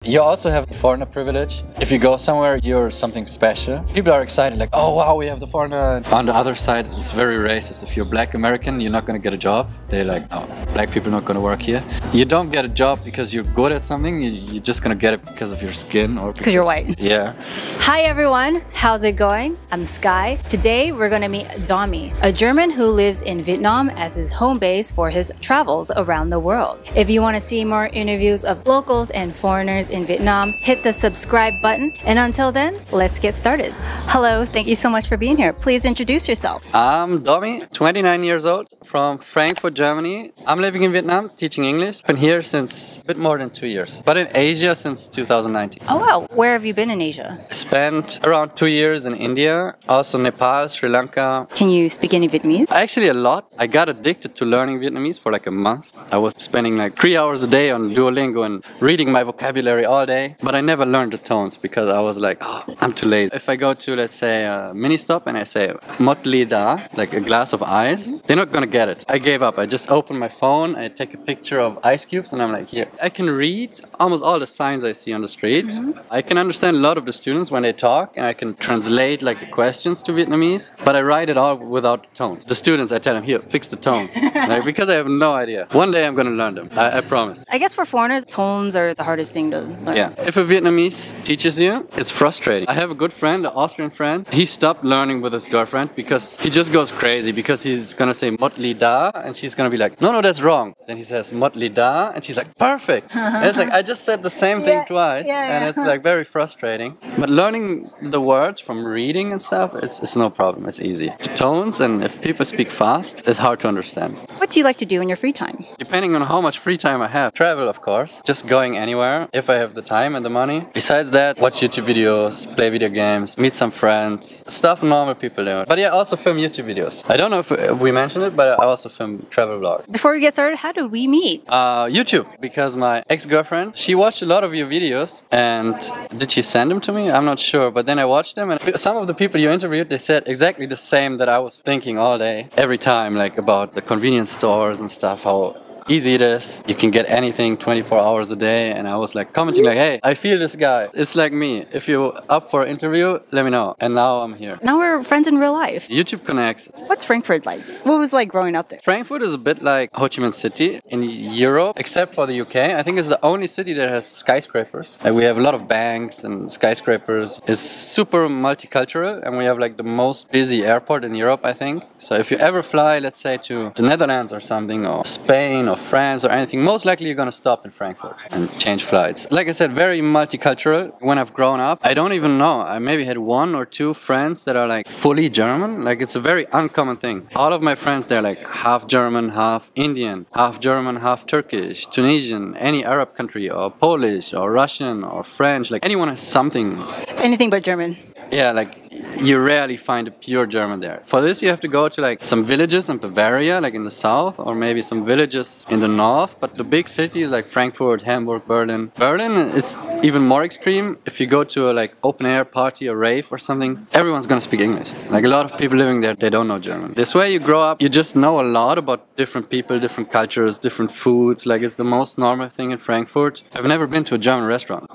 You also have the foreigner privilege. If you go somewhere, you're something special. People are excited, like, oh wow, we have the foreigner. On the other side, it's very racist. If you're Black American, you're not gonna get a job. They're like, oh, Black people are not gonna work here. You don't get a job because you're good at something. You're just gonna get it because of your skin or because you're white. Yeah. Hi everyone, how's it going? I'm Sky. Today we're gonna meet Domi, a German who lives in Vietnam as his home base for his travels around the world. If you want to see more interviews of locals and foreigners in Vietnam, hit the subscribe button. And until then, let's get started. Hello, thank you so much for being here. Please introduce yourself. I'm Domi, 29 years old, from Frankfurt, Germany. I'm living in Vietnam, teaching English. Been here since a bit more than 2 years, but in Asia since 2019. Oh wow, where have you been in Asia? Spent around 2 years in India, also Nepal, Sri Lanka. Can you speak any Vietnamese? Actually a lot. I got addicted to learning Vietnamese for like a month. I was spending like 3 hours a day on Duolingo and reading my vocabulary all day, but I never learned the tones because I was like, oh, I'm too lazy. If I go to, let's say, a mini stop and I say mot ly da, like a glass of ice, they're not gonna get it. I gave up. I just open my phone, I take a picture of ice cubes and I'm like, here. I can read almost all the signs I see on the street. I can understand a lot of the students when they talk and I can translate like the questions to Vietnamese, but I write it all without tones. The students, I tell them, here, fix the tones. Like, because I have no idea. One day I'm gonna learn them, I promise. I guess for foreigners, tones are the hardest thing to learn. Yeah. If a Vietnamese teaches you, it's frustrating. I have a good friend, an Austrian friend. He stopped learning with his girlfriend because he just goes crazy because he's gonna say mot ly da and she's gonna be like, no, that's wrong. Then he says mot ly da and she's like, perfect. And it's like, I just said the same thing twice and it's like very frustrating. But learning the words from reading and stuff, it's no problem. It's easy. The tones, and if people speak fast, it's hard to understand. What do you like to do in your free time? Depending on how much free time I have. Travel, of course. Just going anywhere if I have the time and the money. Besides that, watch YouTube videos, play video games, meet some friends. Stuff normal people do. But yeah, also film YouTube videos. I don't know if we mentioned it, but I also film travel vlogs. Before we get started, how did we meet? YouTube. Because my ex-girlfriend, she watched a lot of your videos. And did she send them to me? I'm not sure. But then I watched them and some of the people you interviewed, they said exactly the same that I was thinking all day. Every time, like about the convenience stores and stuff, how easy it is. You can get anything 24 hours a day. And I was like commenting like, hey, I feel this guy. It's like me. If you're up for an interview, let me know. And now I'm here. Now we're friends in real life. YouTube connects. What's Frankfurt like? What was it like growing up there? Frankfurt is a bit like Ho Chi Minh City in Europe, except for the UK. I think it's the only city that has skyscrapers. Like we have a lot of banks and skyscrapers. It's super multicultural and we have like the most busy airport in Europe, I think. So if you ever fly, let's say to the Netherlands or something, or Spain or France or anything, most likely you're gonna stop in Frankfurt and change flights. Like I said, very multicultural. When I've grown up, I don't even know. I maybe had 1 or 2 friends that are like fully German. Like it's a very uncommon thing. All of my friends, they're like half German, half Indian, half German, half Turkish, Tunisian, any Arab country, or Polish, or Russian, or French. Like anyone has something. Anything but German. Yeah, like you rarely find a pure German there. For this you have to go to like some villages in Bavaria, like in the south, or maybe some villages in the north. But the big cities like Frankfurt, Hamburg, Berlin. Berlin, it's even more extreme. If you go to a like open air party or rave or something, everyone's gonna speak English. Like a lot of people living there, they don't know German. This way you grow up, you just know a lot about different people, different cultures, different foods. Like it's the most normal thing in Frankfurt. I've never been to a German restaurant.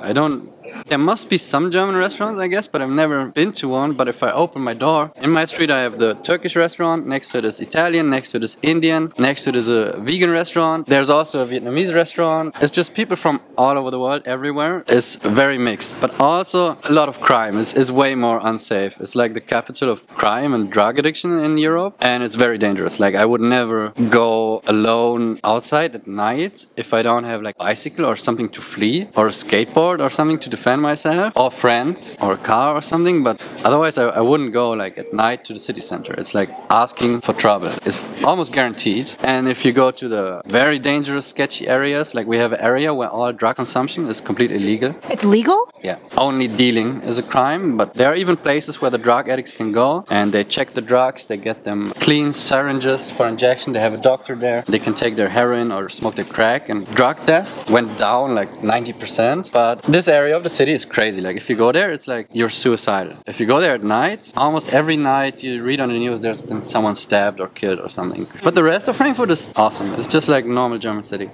There must be some German restaurants, I guess, but I've never been to one. But if I open my door, in my street I have the Turkish restaurant, next to it is Italian, next to it is Indian, next to it is a vegan restaurant. There's also a Vietnamese restaurant. It's just people from all over the world, everywhere. It's very mixed, but also a lot of crime. It's way more unsafe. It's like the capital of crime and drug addiction in Europe, and it's very dangerous. Like I would never go alone outside at night if I don't have like a bicycle or something to flee, or a skateboard or something to defend myself, or friends, or a car or something. But otherwise I wouldn't go like at night to the city center. It's like asking for trouble. It's almost guaranteed. And if you go to the very dangerous, sketchy areas, like we have an area where all drug consumption is completely illegal. It's legal? Yeah. Only dealing is a crime, but there are even places where the drug addicts can go and they check the drugs, they get them clean syringes for injection, they have a doctor there, they can take their heroin or smoke their crack, and drug deaths went down like 90%. But this area of the city is crazy. Like if you go there, it's like you're suicidal. If you go there at night, almost every night you read on the news there's been someone stabbed or killed or something. But the rest of Frankfurt is awesome. It's just like normal German city.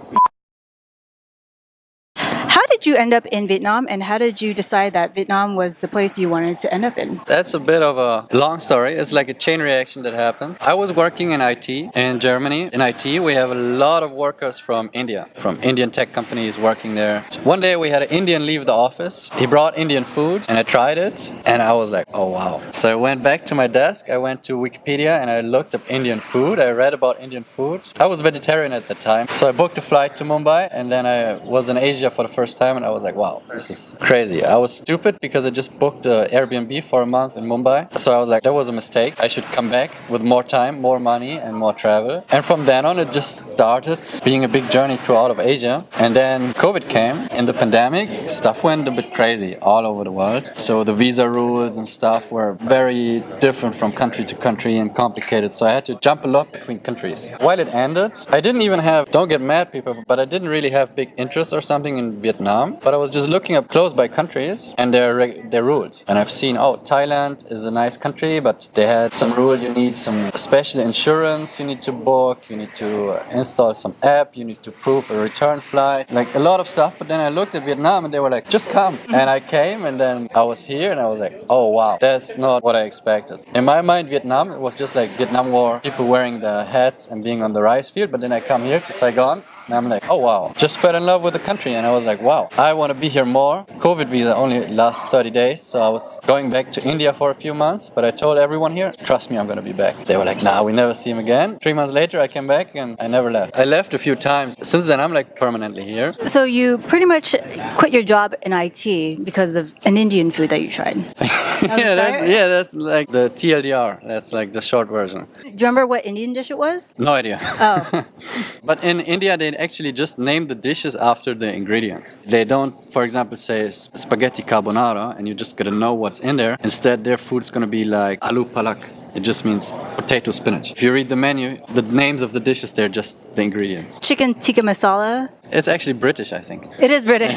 did you end up in Vietnam, and how did you decide that Vietnam was the place you wanted to end up in? That's a bit of a long story. It's like a chain reaction that happened. I was working in IT in Germany. In IT, we have a lot of workers from India, from Indian tech companies working there. So one day we had an Indian leave the office. He brought Indian food and I tried it and I was like, oh wow. So I went back to my desk. I went to Wikipedia and I looked up Indian food. I read about Indian food. I was vegetarian at the time. So I booked a flight to Mumbai and then I was in Asia for the first time and I was like, wow, this is crazy. I was stupid because I just booked an Airbnb for a month in Mumbai. So I was like, that was a mistake. I should come back with more time, more money and more travel. And from then on, it just started being a big journey throughout of Asia. And then COVID came. In the pandemic, stuff went a bit crazy all over the world. So the visa rules and stuff were very different from country to country and complicated. So I had to jump a lot between countries. While it ended, I didn't even have, don't get mad people, but I didn't really have big interest or something in Vietnam. But I was just looking up close by countries and their rules. And I've seen, oh, Thailand is a nice country, but they had some rule. You need some special insurance you need to book. You need to install some app. You need to prove a return flight. Like a lot of stuff. But then I looked at Vietnam and they were like, just come. And I came and then I was here and I was like, oh wow, that's not what I expected. In my mind, Vietnam, it was just like Vietnam War, people wearing the hats and being on the rice field. But then I come here to Saigon. And I'm like, oh wow, just fell in love with the country. And I was like, wow, I want to be here more. COVID visa only lasts 30 days. So I was going back to India for a few months. But I told everyone here, trust me, I'm going to be back. They were like, nah, we never see him again. 3 months later, I came back and I never left. I left a few times. Since then, I'm like permanently here. So you pretty much quit your job in IT because of an Indian food that you tried. That's like the TLDR. That's like the short version. Do you remember what Indian dish it was? No idea. Oh. But in India, they actually just name the dishes after the ingredients. They don't, for example, say spaghetti carbonara and you just gotta know what's in there. Instead, their food's gonna be like aloo palak. It just means potato spinach. If you read the menu, the names of the dishes, they're just the ingredients. Chicken tikka masala. It's actually British, I think. It is British.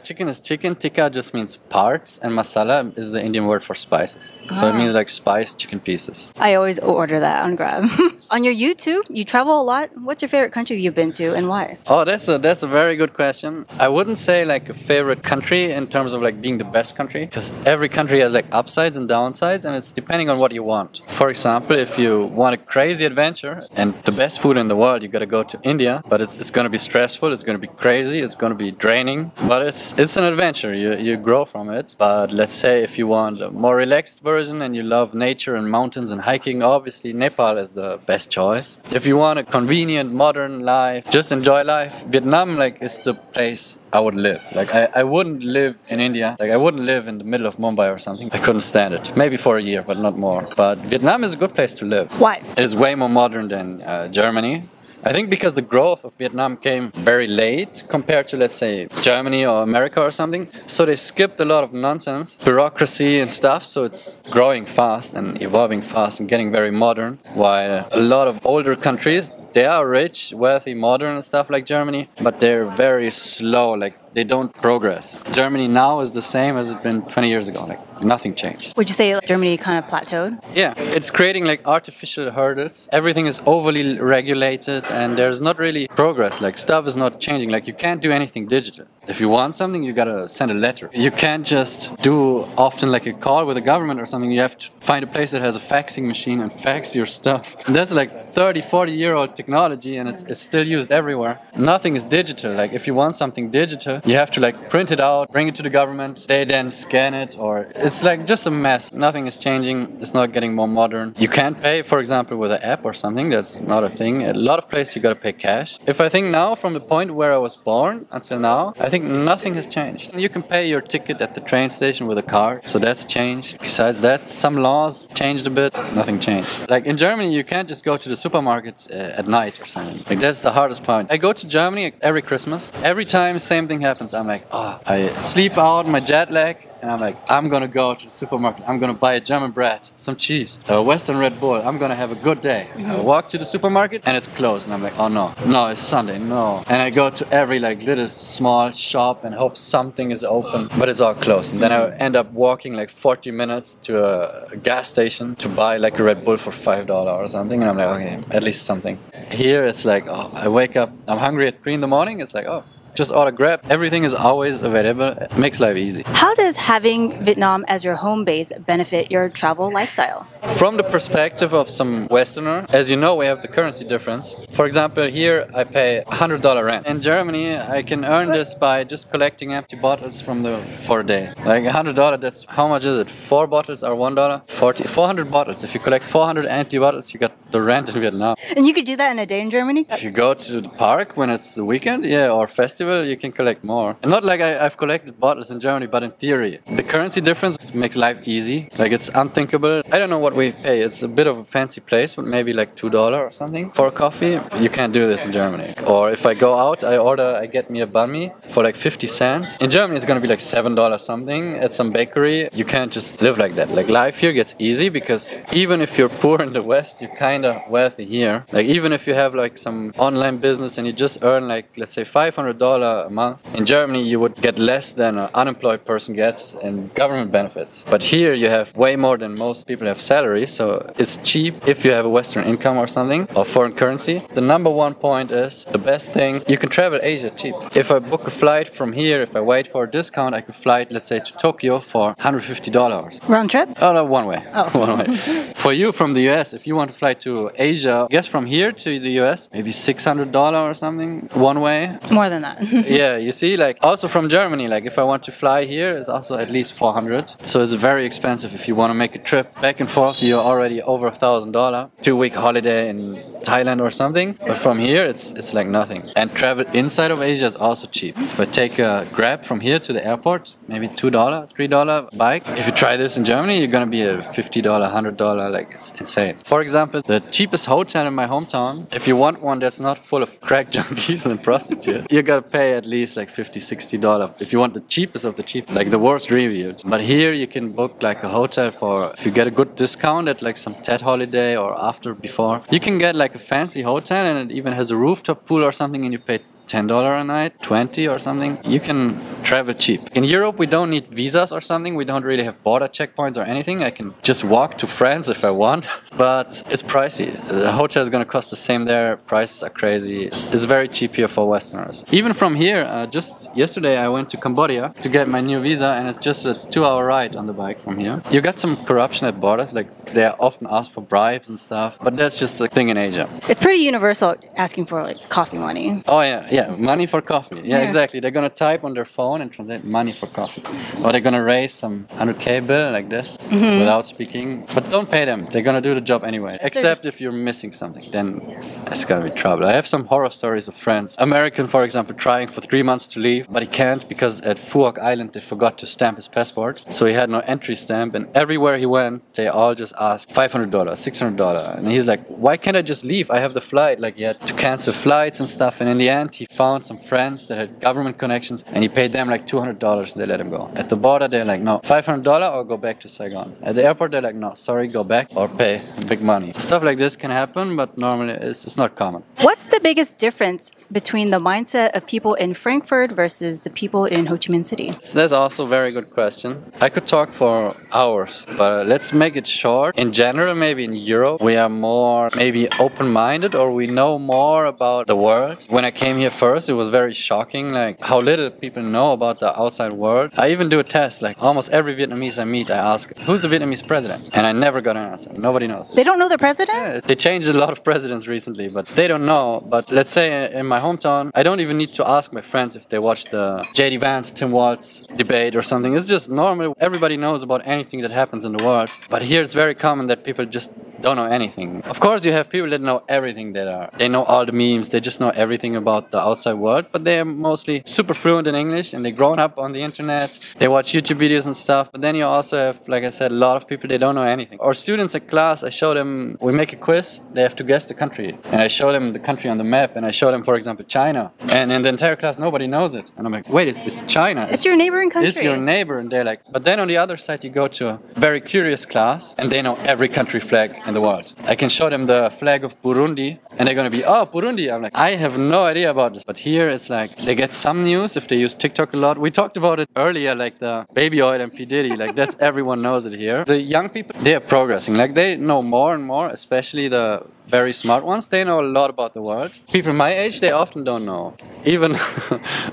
Chicken is chicken, tikka just means parts, and masala is the Indian word for spices. So it means like spiced chicken pieces. I always order that on Grab. On your YouTube, you travel a lot. What's your favorite country you've been to and why? Oh, that's a very good question. I wouldn't say like a favorite country in terms of like being the best country, because every country has like upsides and downsides, and it's depending on what you want. For example, if you want a crazy adventure and the best food in the world, you got to go to India, but it's going to be stressful. It's going to be crazy. It's going to be draining, but it's an adventure. You grow from it. But let's say if you want a more relaxed version and you love nature and mountains and hiking, obviously Nepal is the best choice. If you want a convenient, modern life, just enjoy life, Vietnam like is the place I would live. Like I wouldn't live in India. Like I wouldn't live in the middle of Mumbai or something. I couldn't stand it. Maybe for a year, but not more. But Vietnam is a good place to live. Why? It's way more modern than Germany. I think because the growth of Vietnam came very late compared to, let's say, Germany or America or something. So they skipped a lot of nonsense, bureaucracy and stuff. So it's growing fast and evolving fast and getting very modern. While a lot of older countries, they are rich, wealthy, modern and stuff like Germany, but they're very slow. Like they don't progress. Germany now is the same as it's been 20 years ago. Like nothing changed. Would you say Germany kind of plateaued? Yeah, it's creating like artificial hurdles. Everything is overly regulated and there's not really progress. Like stuff is not changing. Like you can't do anything digital. If you want something, you gotta send a letter. You can't just do often like a call with the government or something. You have to find a place that has a faxing machine and fax your stuff. And that's like 30, 40-year-old technology and it's still used everywhere. Nothing is digital. Like if you want something digital, you have to like print it out, bring it to the government. They then scan it or it's like just a mess. Nothing is changing. It's not getting more modern. You can't pay, for example, with an app or something. That's not a thing. A lot of places you gotta pay cash. If I think now from the point where I was born until now, I think nothing has changed. You can pay your ticket at the train station with a card, so that's changed. Besides that, some laws changed a bit. Nothing changed. Like in Germany, you can't just go to the supermarket at night or something. Like that's the hardest part. I go to Germany every Christmas. Every time, same thing happens. I'm like, oh, I sleep out my jet lag. And I'm like, I'm gonna go to the supermarket. I'm gonna buy a German bread, some cheese, a Western Red Bull. I'm gonna have a good day. I walk to the supermarket and it's closed. And I'm like, oh no, it's Sunday, no. And I go to every like little small shop and hope something is open, but it's all closed. And then I end up walking like 40 minutes to a gas station to buy like a Red Bull for $5 or something. And I'm like, okay, at least something. Here it's like, oh, I wake up, I'm hungry at 3 in the morning. It's like, oh, just order Grab. Everything is always available. It makes life easy. How does having Vietnam as your home base benefit your travel lifestyle? From the perspective of some Westerner, as you know, we have the currency difference. For example, here I pay $100 rent. In Germany, I can earn this by just collecting empty bottles for a day. Like $100, that's how much is it? 4 bottles are $1? 400 bottles. If you collect 400 empty bottles, you got the rent in Vietnam. And you could do that in a day in Germany? If you go to the park when it's the weekend, yeah, or festival, you can collect more. And not like I've collected bottles in Germany, but in theory. The currency difference makes life easy. Like it's unthinkable. I don't know what we pay. It's a bit of a fancy place, but maybe like $2 or something for a coffee. You can't do this in Germany. Or if I go out, I get me a banh mi for like 50 cents. In Germany, it's gonna be like $7 something at some bakery. You can't just live like that. Like life here gets easy because even if you're poor in the West, you're kind of wealthy here. Like even if you have like some online business and you just earn like, let's say $500 a month, in Germany you would get less than an unemployed person gets in government benefits. But here you have way more than most people have salaries, so it's cheap if you have a Western income or something, or foreign currency. The number one point is the best thing, you can travel Asia cheap. If I book a flight from here, if I wait for a discount, I could fly, let's say, to Tokyo for $150. Round trip? Oh, no, one way. Oh. One way. For you from the US, if you want to fly to Asia, I guess from here to the US, maybe $600 or something, one way. More than that. Yeah, you see, like also from Germany, like if I want to fly here, it's also at least 400. So it's very expensive. If you want to make a trip back and forth, you're already over $1,000. 2-week holiday in Thailand or something. But from here, it's like nothing. And travel inside of Asia is also cheap. If I take a Grab from here to the airport, maybe $2, $3 bike. If you try this in Germany, you're gonna be a $50, $100, like it's insane. For example, the cheapest hotel in my hometown, if you want one that's not full of crack junkies and prostitutes, you gotta pay at least like $50, $60 if you want the cheapest of the cheap, like the worst reviewed. But here you can book like a hotel for, if you get a good discount at like some TED holiday or before, you can get like a fancy hotel and it even has a rooftop pool or something and you pay $10 a night, 20 or something. You can travel cheap. In Europe, we don't need visas or something. We don't really have border checkpoints or anything. I can just walk to France if I want, but it's pricey. The hotel is going to cost the same there. Prices are crazy. It's very cheap here for Westerners. Even from here, just yesterday I went to Cambodia to get my new visa and it's just a 2-hour ride on the bike from here. You got some corruption at borders, like they often ask for bribes and stuff, but that's just a thing in Asia. It's pretty universal asking for like coffee money. Oh yeah, money for coffee. Yeah, exactly. They're gonna type on their phone and translate money for coffee. Or they're gonna raise some 100K bill like this without speaking. But don't pay them. They're gonna do the job anyway. Except if you're missing something, then it's gonna be trouble. I have some horror stories of friends. American, for example, trying for 3 months to leave, but he can't because at Phuoc Island they forgot to stamp his passport. So he had no entry stamp, and everywhere he went, they all just asked $500, $600. And he's like, why can't I just leave? I have the flight. Like he had to cancel flights and stuff. And in the end, he found some friends that had government connections and he paid them like $200 and they let him go. At the border, they're like, no, $500 or go back to Saigon. At the airport, they're like, no, sorry, go back or pay big money. Stuff like this can happen, but normally it's not common. What's the biggest difference between the mindset of people in Frankfurt versus the people in Ho Chi Minh City? So that's also a very good question. I could talk for hours, but let's make it short. In general, maybe in Europe, we are more maybe open-minded or we know more about the world. When I came here first, it was very shocking, like how little people know about the outside world. I even do a test, like almost every Vietnamese I meet, I ask, who's the Vietnamese president? And I never got an answer. Nobody knows. They don't know the president? Yeah, they changed a lot of presidents recently, but they don't know. But let's say in my hometown, I don't even need to ask my friends if they watch the J.D. Vance, Tim Walz debate or something. It's just normal. Everybody knows about anything that happens in the world. But here it's very common that people just don't know anything. Of course, you have people that know everything, they know all the memes, they just know everything about the outside world, but they are mostly super fluent in English and they grown up on the internet, they watch YouTube videos and stuff. But then you also have, like I said, a lot of people, they don't know anything. Or students at class, I show them, we make a quiz, they have to guess the country. And I show them the country on the map and I show them, for example, China. And in the entire class, nobody knows it. And I'm like, wait, it's China. It's your neighboring country. It's your neighbor. And they're like, but then on the other side, you go to a very curious class and they know every country flag in the world. I can show them the flag of Burundi and they're going to be, oh, Burundi. I'm like, I have no idea about this. But here it's like, they get some news if they use TikTok a lot. We talked about it earlier, like the baby oil and P. Diddy, like that's, everyone knows it here. The young people, they are progressing. Like they know more and more, especially the very smart ones, they know a lot about the world. People my age, they often don't know. Even,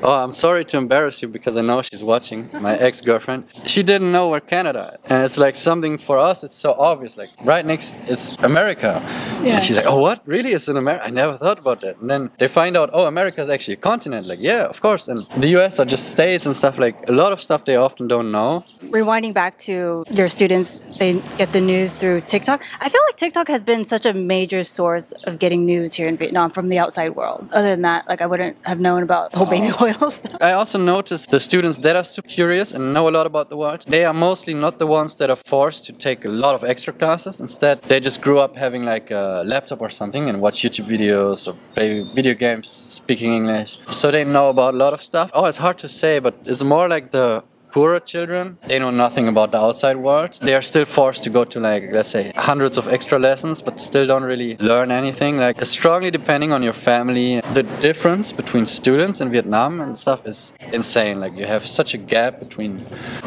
oh, I'm sorry to embarrass you because I know she's watching, my ex-girlfriend. She didn't know where Canada is. And it's like something for us, it's so obvious. Like right next, it's America. Yeah. And she's like, oh, what? Really? It's in America? I never thought about that. And then they find out, oh, America is actually a continent. Like, yeah, of course. And the US are just states and stuff. Like a lot of stuff they often don't know. Rewinding back to your students, they get the news through TikTok. I feel like TikTok has been such a major source of getting news here in Vietnam from the outside world. Other than that, like I wouldn't have known about the whole baby oil stuff. I also noticed the students that are super curious and know a lot about the world, they are mostly not the ones that are forced to take a lot of extra classes. Instead, they just grew up having like a laptop or something and watch YouTube videos or play video games speaking English. So they know about a lot of stuff. Oh, it's hard to say, but it's more like the poorer children, they know nothing about the outside world. They are still forced to go to like, let's say, hundreds of extra lessons, but still don't really learn anything. Like, strongly depending on your family. The difference between students in Vietnam and stuff is insane. Like, you have such a gap between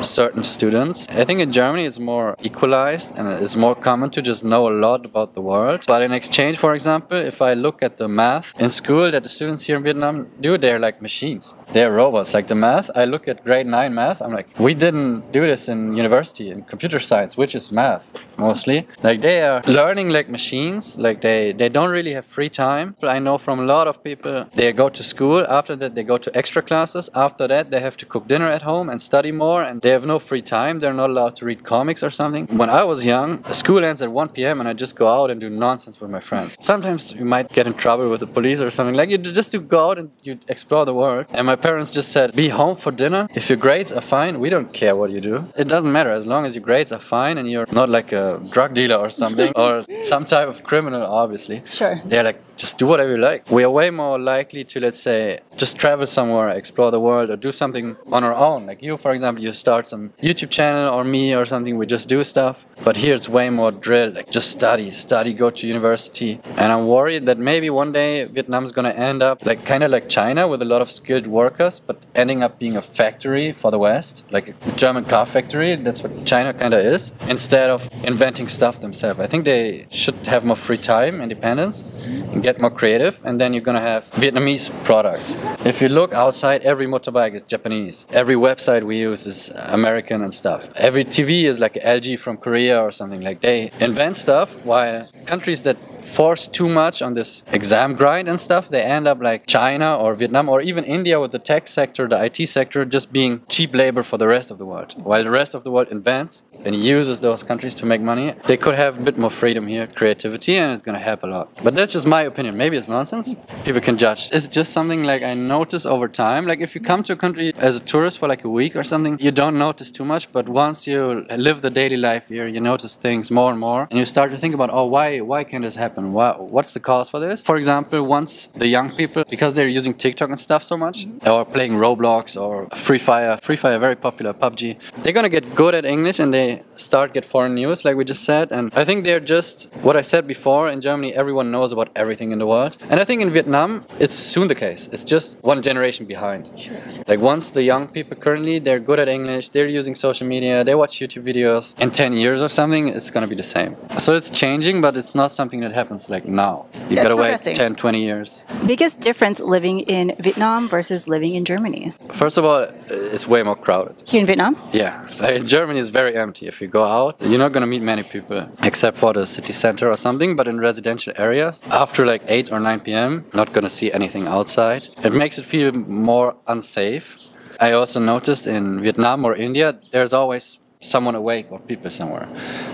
certain students. I think in Germany it's more equalized and it's more common to just know a lot about the world. But in exchange, for example, if I look at the math in school that the students here in Vietnam do, they're like machines. They're robots. Like the math, I look at grade 9 math, I'm like, we didn't do this in university, in computer science, which is math mostly. Like they are learning like machines, like they don't really have free time. I know from a lot of people, they go to school, after that they go to extra classes, after that they have to cook dinner at home and study more, and they have no free time, they're not allowed to read comics or something. When I was young, school ends at 1 p.m. and I just go out and do nonsense with my friends. Sometimes you might get in trouble with the police or something, like you just to go out and you explore the world. And my parents just said, be home for dinner, if your grades are fine, we don't care what you do. It doesn't matter as long as your grades are fine and you're not like a drug dealer or something or some type of criminal, obviously. Sure. They're like, just do whatever you like. We are way more likely to, let's say, just travel somewhere, explore the world, or do something on our own. Like you, for example, you start some YouTube channel, or me or something, we just do stuff. But here it's way more drill, like just study, go to university. And I'm worried that maybe one day Vietnam's gonna end up like kind of like China with a lot of skilled workers, but ending up being a factory for the West, like a German car factory. That's what China kind of is, instead of inventing stuff themselves. I think they should have more free time, independence, and get more creative, and then you're gonna have Vietnamese products. If you look outside, every motorbike is Japanese. Every website we use is American and stuff. Every TV is like LG from Korea or something. Like they invent stuff, while countries that force too much on this exam grind and stuff, they end up like China or Vietnam or even India with the tech sector, the IT sector, just being cheap labor for the rest of the world. While the rest of the world invents and uses those countries to make money, they could have a bit more freedom here, creativity, and it's going to help a lot. But that's just my opinion. Maybe it's nonsense. People can judge. It's just something like I notice over time. Like if you come to a country as a tourist for like a week or something, you don't notice too much. But once you live the daily life here, you notice things more and more. And you start to think about, oh, why can this happen? What's the cause for this? For example, once the young people, because they're using TikTok and stuff so much, or playing Roblox or Free Fire, very popular, PUBG, they're gonna get good at English and they start get foreign news, like we just said. And I think they're just, what I said before, in Germany, everyone knows about everything in the world. And I think in Vietnam, it's soon the case. It's just one generation behind. Sure. Like once the young people currently, they're good at English, they're using social media, they watch YouTube videos. In 10 years or something, it's gonna be the same. So it's changing, but it's not something that happens like now. You gotta wait 10, 20 years. Biggest difference living in Vietnam versus living in Germany? First of all, it's way more crowded. Here in Vietnam? Yeah. Like Germany is very empty. If you go out, you're not gonna meet many people except for the city center or something, but in residential areas, after like 8 or 9 p.m., not gonna see anything outside. It makes it feel more unsafe. I also noticed in Vietnam or India, there's always someone awake or people somewhere.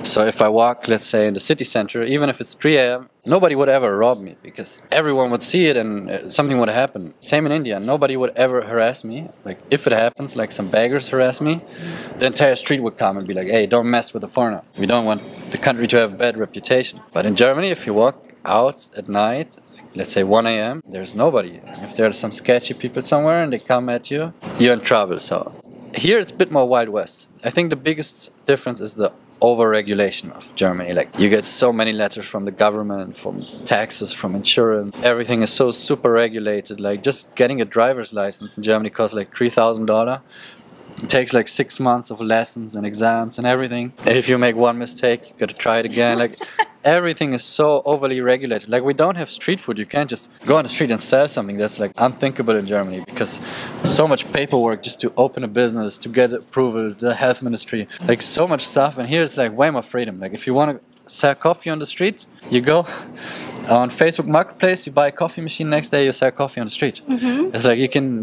So if I walk, let's say, in the city center, even if it's 3 a.m., nobody would ever rob me because everyone would see it and something would happen. Same in India, nobody would ever harass me. Like if it happens, like some beggars harass me, the entire street would come and be like, hey, don't mess with the foreigner. We don't want the country to have a bad reputation. But in Germany, if you walk out at night, let's say 1 a.m., there's nobody. If there's some sketchy people somewhere and they come at you, you're in trouble. So here it's a bit more Wild West. I think the biggest difference is the over-regulation of Germany. Like you get so many letters from the government, from taxes, from insurance. Everything is so super regulated. Like just getting a driver's license in Germany costs like $3,000. It takes like 6 months of lessons and exams and everything. And if you make one mistake, you gotta try it again. Like everything is so overly regulated. Like, we don't have street food. You can't just go on the street and sell something. That's like unthinkable in Germany, because so much paperwork just to open a business, to get approval, the health ministry, like so much stuff. And here it's like way more freedom. Like, if you want to sell coffee on the street, you go on Facebook Marketplace, you buy a coffee machine, next day you sell coffee on the street. It's like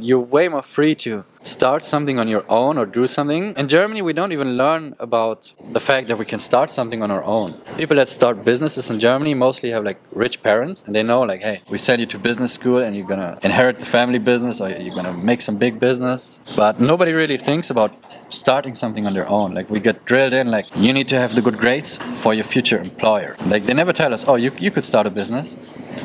you're way more free to start something on your own or do something. In Germany, we don't even learn about the fact that we can start something on our own. People that start businesses in Germany mostly have like rich parents, and they know like, hey, we send you to business school and you're gonna inherit the family business, or you're gonna make some big business. But nobody really thinks about starting something on their own. Like, we get drilled in like, you need to have the good grades for your future employer. Like, they never tell us, oh, you could start a business,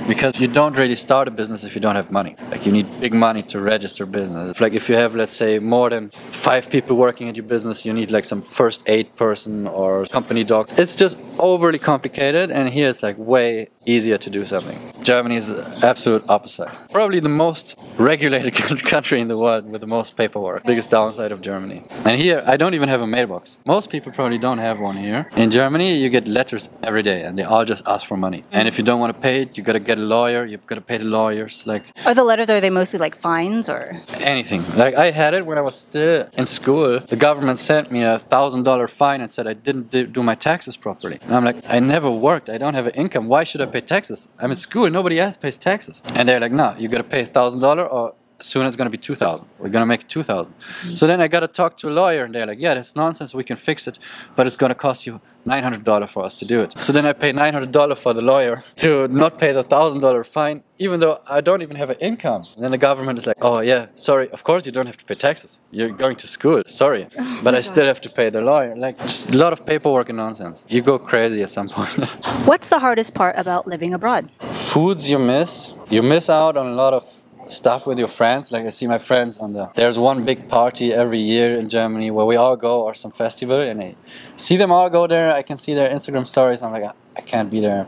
because you don't really start a business if you don't have money. Like, you need big money to register business. Like, if you have, let's say, more than 5 people working at your business, you need like some first aid person or company doc. It's just overly complicated, and here it's like way easier to do something. Germany is the absolute opposite. Probably the most regulated country in the world with the most paperwork. Biggest downside of Germany. And here, I don't even have a mailbox. Most people probably don't have one here. In Germany, you get letters every day, and they all just ask for money. And if you don't want to pay it, you gotta get a lawyer, you've got to pay the lawyers. Like, are they mostly like fines or anything? Like, I had it when I was still in school. The government sent me a $1,000 fine and said I didn't do my taxes properly. And I'm like, I never worked, I don't have an income, why should I pay taxes? I'm in school, nobody else pays taxes. And they're like, no, you got to pay $1,000, or soon it's going to be 2,000. We're going to make it 2,000. So then I got to talk to a lawyer, and they're like, yeah, that's nonsense, we can fix it, but it's going to cost you $900 for us to do it. So then I pay $900 for the lawyer to not pay the $1,000 fine, even though I don't even have an income. And then the government is like, oh yeah, sorry, of course you don't have to pay taxes. You're going to school, sorry. But I still have to pay the lawyer. Like, just a lot of paperwork and nonsense. You go crazy at some point. What's the hardest part about living abroad? Foods you miss. You miss out on a lot of stuff with your friends. Like, I see my friends there's one big party every year in Germany where we all go, or some festival, and I see them all go there. I can see their Instagram stories. I'm like, I can't be there.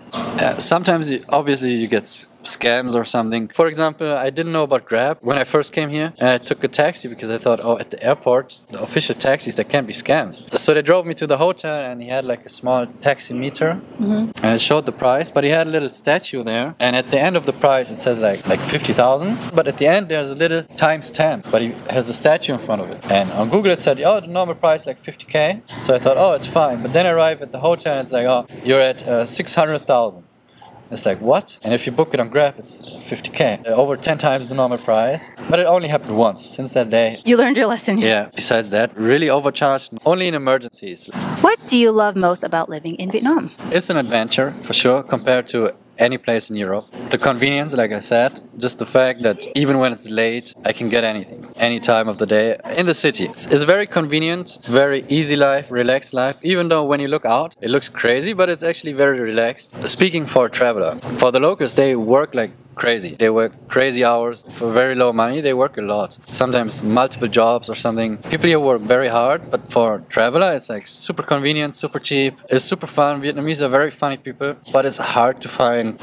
Sometimes obviously you get scams or something. For example, I didn't know about Grab when I first came here, and I took a taxi because I thought, oh, at the airport, the official taxis, there can't be scams. So they drove me to the hotel, and he had like a small taxi meter, and it showed the price, but he had a little statue there, and at the end of the price it says like 50,000, but at the end there's a little times 10, but he has the statue in front of it. And on Google it said, oh, the normal price like 50K. So I thought, oh, it's fine. But then I arrived at the hotel, and it's like, oh, you're at 600,000. It's like, what? And if you book it on Grab, it's 50K. Over 10 times the normal price. But it only happened once. Since that day, you learned your lesson. Yeah. Besides that, really overcharged, only in emergencies. What do you love most about living in Vietnam? It's an adventure, for sure, compared to any place in Europe. The convenience, like I said, just the fact that even when it's late, I can get anything, any time of the day, in the city. It's very convenient, very easy life, relaxed life, even though when you look out, it looks crazy, but it's actually very relaxed. Speaking for a traveler, for the locals, they work like crazy. They work crazy hours for very low money. They work a lot. Sometimes multiple jobs or something. People here work very hard, but for a traveler, it's like super convenient, super cheap. It's super fun. Vietnamese are very funny people, but it's hard to find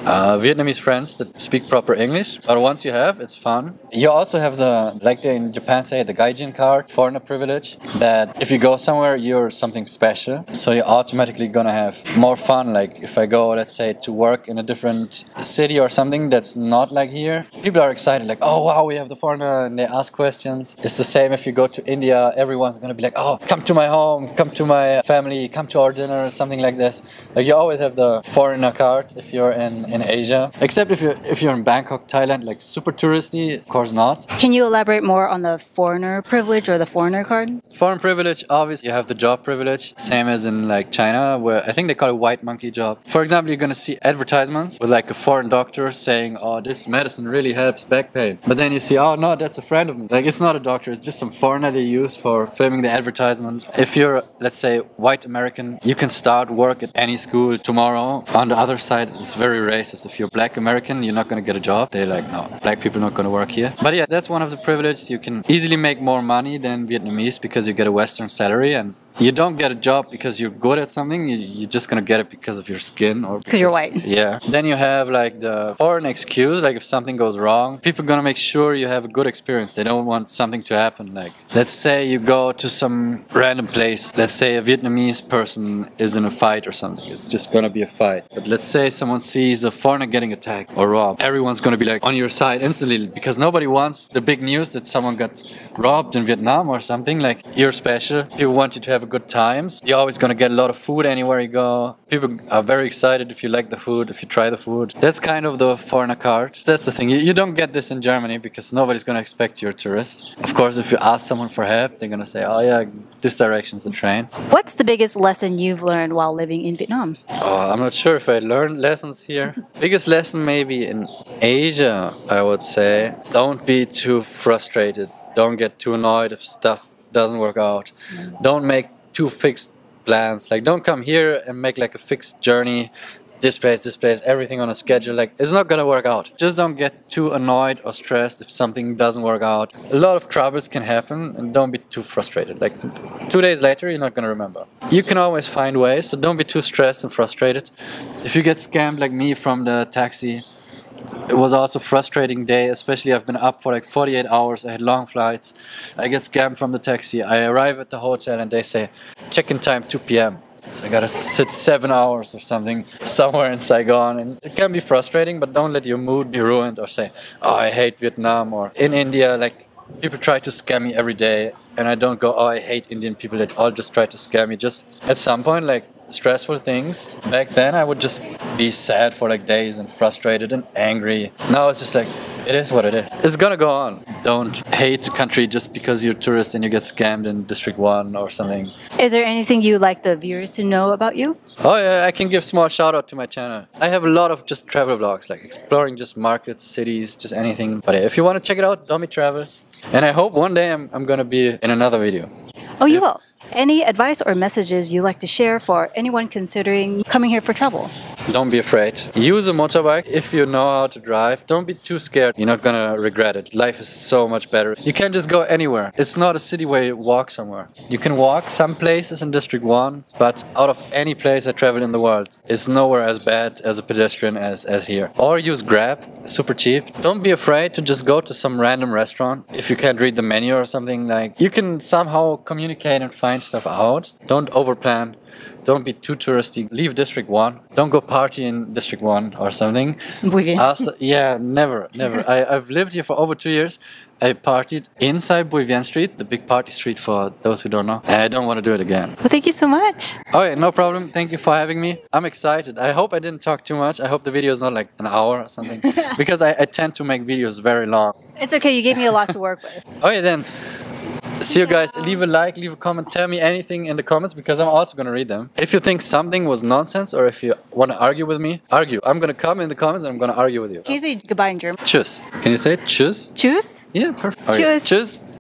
Vietnamese friends that speak proper English. But once you have, it's fun. You also have the, like they in Japan say, the gaijin card, foreigner privilege, that if you go somewhere, you're something special. So you're automatically gonna have more fun. Like if I go, let's say, to work in a different city or something that's not like here, people are excited, like, oh wow, we have the foreigner, and they ask questions. It's the same if you go to India, everyone's gonna be like, oh, come to my home, come to my family, come to our dinner, something like this. Like you always have the foreigner card if you're in Asia, except if you're in Bangkok, Thailand, like super touristy, of course not. Can you elaborate more on the foreigner privilege or the foreigner card? Foreign privilege, obviously, you have the job privilege, same as in like China, where I think they call it white monkey job. For example, you're gonna see advertisements with like a foreign doctor saying, oh, this medicine really helps back pain. But then you see, oh no, that's a friend of mine. Like it's not a doctor, it's just some foreigner they use for filming the advertisement. If you're, let's say, white American, you can start work at any school tomorrow. On the other side, it's very racist. If you're black American, you're not gonna get a job. They're like, no, black people are not gonna work here. But yeah, that's one of the privileges. You can easily make more money than Vietnamese because you get a Western salary, and you don't get a job because you're good at something. You're just gonna get it because of your skin or Because you're white. Yeah. Then you have like the foreign excuse, like if something goes wrong, people are gonna make sure you have a good experience. They don't want something to happen. Like, let's say you go to some random place. Let's say a Vietnamese person is in a fight or something. It's just gonna be a fight. But let's say someone sees a foreigner getting attacked or robbed. Everyone's gonna be like on your side instantly because nobody wants the big news that someone got robbed in Vietnam or something. Like, you're special. People want you to have a good times. You're always gonna get a lot of food anywhere you go. People are very excited if you like the food, if you try the food. That's kind of the foreigner card. That's the thing. You don't get this in Germany because nobody's gonna expect you're a tourist. Of course, if you ask someone for help, they're gonna say, oh yeah, this direction's the train. What's the biggest lesson you've learned while living in Vietnam? Oh, I'm not sure if I learned lessons here. Biggest lesson maybe in Asia, I would say. Don't be too frustrated. Don't get too annoyed if stuff doesn't work out. Don't make too fixed plans. Like, don't come here and make like a fixed journey. This place, everything on a schedule. Like, it's not gonna work out. Just don't get too annoyed or stressed if something doesn't work out. A lot of troubles can happen, and don't be too frustrated. Like, 2 days later, you're not gonna remember. You can always find ways, so don't be too stressed and frustrated. If you get scammed like me from the taxi, it was also a frustrating day, especially I've been up for like 48 hours, I had long flights. I get scammed from the taxi, I arrive at the hotel and they say, check-in time 2 p.m. So I gotta sit 7 hours or something somewhere in Saigon, and it can be frustrating, but don't let your mood be ruined or say, oh, I hate Vietnam. Or in India, like, people try to scam me every day, and I don't go, oh, I hate Indian people, they all just try to scam me. Just at some point, like, stressful things. Back then I would just be sad for like days and frustrated and angry. Now it's just like, it is what it is. It's gonna go on. Don't hate the country just because you're a tourist and you get scammed in District 1 or something. Is there anything you'd like the viewers to know about you? Oh yeah, I can give small shout out to my channel. I have a lot of just travel vlogs, like exploring just markets, cities, just anything. But if you want to check it out, Domi Travels. And I hope one day I'm gonna be in another video. Oh, you will? Any advice or messages you'd like to share for anyone considering coming here for travel? Don't be afraid. Use a motorbike if you know how to drive. Don't be too scared. You're not gonna regret it. Life is so much better. You can't just go anywhere. It's not a city where you walk somewhere. You can walk some places in District 1, but out of any place I travel in the world, it's nowhere as bad as a pedestrian as here. Or use Grab, super cheap. Don't be afraid to just go to some random restaurant. If you can't read the menu or something, like, you can somehow communicate and find stuff out. Don't overplan. Don't be too touristy. Leave District 1. Don't go party in District 1 or something. Yeah, never. I've lived here for over 2 years. I partied inside Bui Vien Street, the big party street for those who don't know. And I don't want to do it again. Well, thank you so much. Oh yeah, no problem. Thank you for having me. I'm excited. I hope I didn't talk too much. I hope the video is not like an hour or something. Because I tend to make videos very long. It's okay. You gave me a lot to work with. Oh yeah, then. See you guys. Leave a like, leave a comment, tell me anything in the comments because I'm also going to read them. If you think something was nonsense or if you want to argue with me, argue. I'm going to come in the comments and I'm going to argue with you. Can you say goodbye in German? Tschüss. Can you say it? Tschüss? Tschüss? Yeah, perfect. Tschüss. Tschüss.